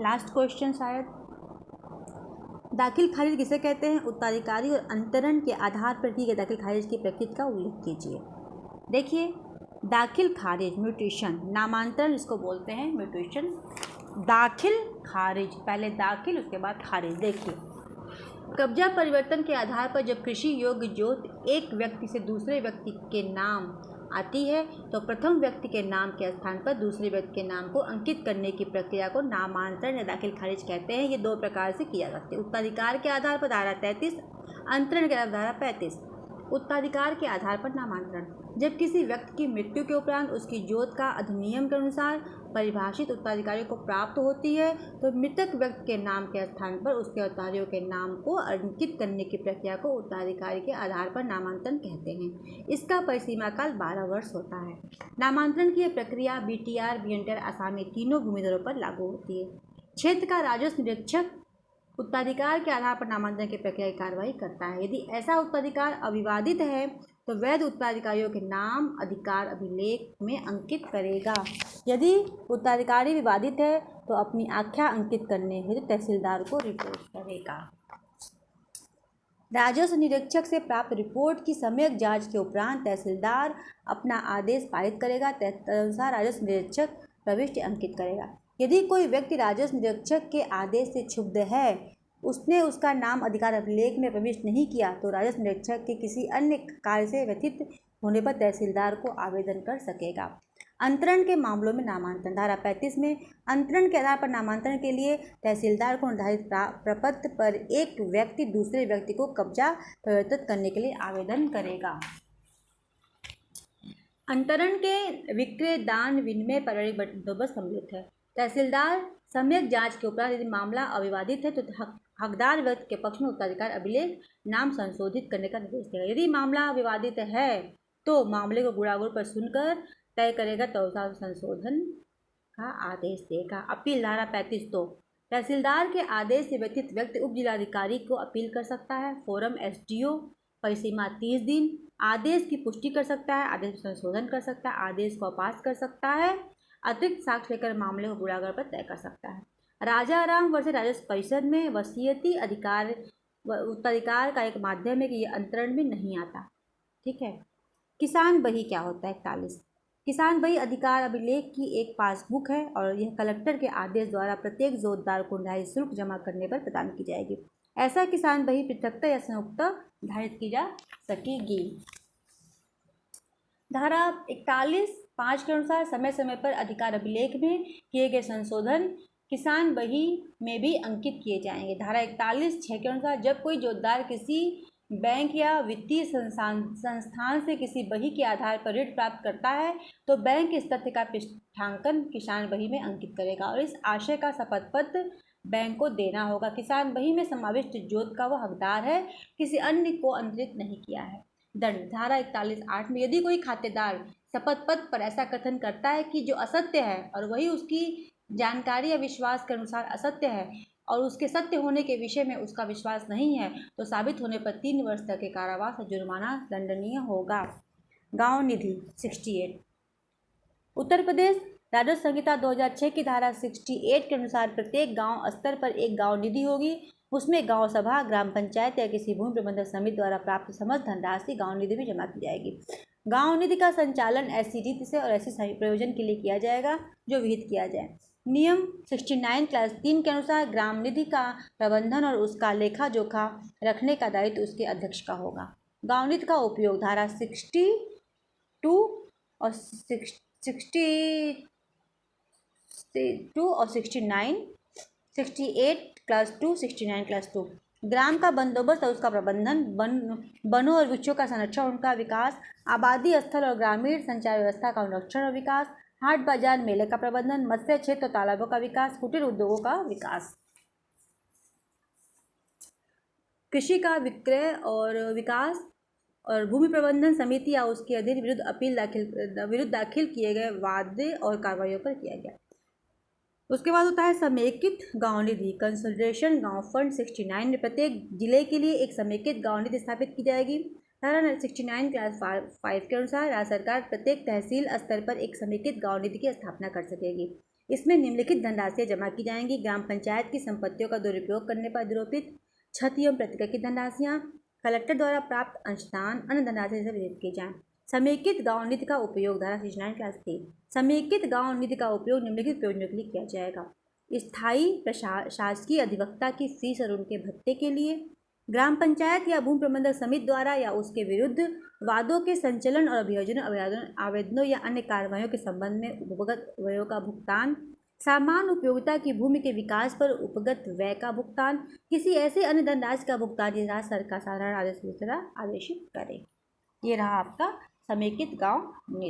Last question शायद। दाखिल खारिज किसे कहते हैं? उत्तराधिकारी और अंतरण के आधार पर की गई दाखिल खारिज की प्रकृति का उल्लेख कीजिए। देखिए, दाखिल खारिज म्यूटेशन, नामांतरण इसको बोलते हैं म्यूटेशन। दाखिल खारिज, पहले दाखिल उसके बाद खारिज। देखिए, कब्जा परिवर्तन के आधार पर जब कृषि योग्य जोत एक व्यक्ति से दूसरे व्यक्ति के नाम आती है तो प्रथम व्यक्ति के नाम के स्थान पर दूसरे व्यक्ति के नाम को अंकित करने की प्रक्रिया को नामांतरण या दाखिल खारिज कहते हैं। ये दो प्रकार से किया जाता है। उत्तराधिकार के आधार पर धारा 33, अंतरण के आधार धारा 35। उत्तराधिकार के आधार पर नामांतरण, जब किसी व्यक्ति की मृत्यु के उपरांत उसकी जोत का अधिनियम के अनुसार परिभाषित उत्तराधिकारी को प्राप्त होती है तो मृतक व्यक्ति के नाम के स्थान पर उसके उत्तराधिकारियों के नाम को अंकित करने की प्रक्रिया को उत्तराधिकारी के आधार पर नामांतरण कहते हैं। इसका परिसीमा काल 12 वर्ष होता है। नामांतरण की यह प्रक्रिया BTR, BNTR, आसामी तीनों भूमिधरों पर लागू होती है। क्षेत्र का राजस्व निरीक्षक उत्तराधिकार के आधार पर नामांतरण की प्रक्रिया की कार्रवाई करता है। यदि ऐसा उत्तराधिकार अविवादित है तो वैध उत्तराधिकारियों के नाम अधिकार अभिलेख में अंकित करेगा। यदि उत्तराधिकारी विवादित है तो अपनी आख्या अंकित करने हेतु तहसीलदार को रिपोर्ट करेगा। राजस्व निरीक्षक से प्राप्त रिपोर्ट की सम्यक जांच के उपरांत तहसीलदार अपना आदेश पारित करेगा। तदनुसार राजस्व निरीक्षक प्रविष्टि अंकित करेगा। यदि कोई व्यक्ति राजस्व निरीक्षक के आदेश से क्षुब्ध है, उसने उसका नाम अधिकार अभिलेख में प्रविष्ट नहीं किया तो राजस्व निरीक्षक के किसी अन्य कार्य से व्यतीत होने पर तहसीलदार को आवेदन कर सकेगा। अंतरण के मामलों में नामांतरण, धारा 35 में अंतरण के आधार पर नामांतरण के लिए तहसीलदार को निर्धारित प्रपत्र पर एक व्यक्ति दूसरे व्यक्ति को कब्जा परिवर्तित करने के लिए आवेदन करेगा। अंतरण के विक्रय, दान, विनिमय, पारिवारिक बंदोबस्त सम्मिलित है। तहसीलदार सम्यक जांच के उपरांत यदि मामला अविवादित है तो हकदार व्यक्ति के पक्ष में उत्तराधिकार अभिलेख नाम संशोधित करने का निर्देश देगा। यदि मामला विवादित है तो मामले को गुणागुण पर सुनकर तय करेगा तो संशोधन का आदेश देगा। अपील, धारा 35। तो तहसीलदार के आदेश से व्यतीत व्यक्ति उप जिलाधिकारी को अपील कर सकता है। फोरम SDO, परिसीमा 30 दिन। आदेश की पुष्टि कर सकता है, आदेश में संशोधन कर सकता है, आदेश को अपास कर सकता है, अतिरिक्त साक्ष्य लेकर मामले को गुणागर पर तय कर सकता है। राजा राम वर्ष राजस्व परिषद में वसीयती अधिकार उत्तराधिकार का एक माध्यम है कि यह अंतरण में नहीं आता। ठीक है। किसान बही क्या होता है? 41। किसान बही अधिकार अभिलेख की एक पासबुक है और यह कलेक्टर के आदेश द्वारा प्रत्येक जोतदार को निर्धारित शुल्क जमा करने पर प्रदान की जाएगी। ऐसा किसान बही पृथकतः या संयुक्तः निर्धारित की जा सकेगी। धारा 41(5) के अनुसार समय समय पर अधिकार अभिलेख में किए गए संशोधन किसान बही में भी अंकित किए जाएंगे। धारा 41(6) के अनुसार जब कोई जोतदार किसी बैंक या वित्तीय संस्थान से किसी बही के आधार पर ऋण प्राप्त करता है तो बैंक इस तथ्य का पृष्ठांकन किसान बही में अंकित करेगा और इस आशय का शपथ पत्र बैंक को देना होगा। किसान बही में समाविष्ट जोत का वह हकदार है, किसी अन्य को अंतरित नहीं किया है। दंड, धारा 41(8) में यदि कोई खातेदार शपथ पत्र पर ऐसा कथन करता है कि जो असत्य है और वही उसकी जानकारी या विश्वास के अनुसार असत्य है और उसके सत्य होने के विषय में उसका विश्वास नहीं है तो साबित होने पर 3 वर्ष तक के कारावास और जुर्माना दंडनीय होगा। गांव निधि 68। उत्तर प्रदेश राजस्व संहिता 2006 की धारा 68 के अनुसार प्रत्येक गांव स्तर पर एक गांव निधि होगी। उसमें गांव सभा, ग्राम पंचायत या किसी भूमि प्रबंधक समिति द्वारा प्राप्त समस्त धनराशि गांव निधि में जमा की जाएगी। गांव निधि का संचालन ऐसी रीति से और ऐसे प्रयोजन के लिए किया जाएगा जो विहित किया जाए। नियम 69 क्लास 3 के अनुसार ग्राम निधि का प्रबंधन और उसका लेखा जोखा रखने का दायित्व उसके अध्यक्ष का होगा। गांव निधि का उपयोग धारा 62 और 69, 68 क्लास 2, 69 क्लास 2। ग्राम का बंदोबस्त और उसका प्रबंधन, वनों और वृक्षों का संरक्षण, उनका विकास, आबादी स्थल और ग्रामीण संचार व्यवस्था का संरक्षण और विकास, हाट बाजार मेले का प्रबंधन, मत्स्य क्षेत्र और तालाबों का विकास, कुटीर उद्योगों का विकास। कृषि का विक्रय और विकास और भूमि प्रबंधन समिति या उसके अधीन विरुद्ध दाखिल किए गए वादे और कार्रवाइयों पर किया गया। उसके बाद होता है समेकित गांव निधि, कंसोलिडेशन गांव फंड 69 में प्रत्येक जिले के लिए एक समेकित गांव निधि स्थापित की जाएगी। धारा 69 क्लास 5 के अनुसार राज्य सरकार प्रत्येक तहसील स्तर पर एक समेकित गांव निधि की स्थापना कर सकेगी। इसमें निम्नलिखित धनराशियाँ जमा की जाएंगी। ग्राम पंचायत की संपत्तियों का दुरुपयोग करने पर अधिरोपित क्षति एवं प्रतिकर की धनराशियाँ, कलेक्टर द्वारा प्राप्त अंशदान, अन्य धनराशि से वितरित की जाए। समेकित गाँव निधि का उपयोग धारा 69 क्लास 3। समेकित गाँव निधि का उपयोग निम्नलिखित प्रयोजनों के लिए किया जाएगा। स्थायी शासकीय अधिवक्ता की फीस और उनके भत्ते के लिए, ग्राम पंचायत या भूमि प्रबंधक समिति द्वारा या उसके विरुद्ध वादों के संचालन और अभियोजन आवेदनों या अन्य कार्रवाइयों के संबंध में उपगत व्ययों का भुगतान, सामान्य उपयोगिता की भूमि के विकास पर उपगत व्यय का भुगतान, किसी ऐसे अन्य धनराशि का भुगतान जिसे राज्य सरकार साधारण आदेश की तरह आदेशित करे। ये रहा आपका समेकित गाँव निधि।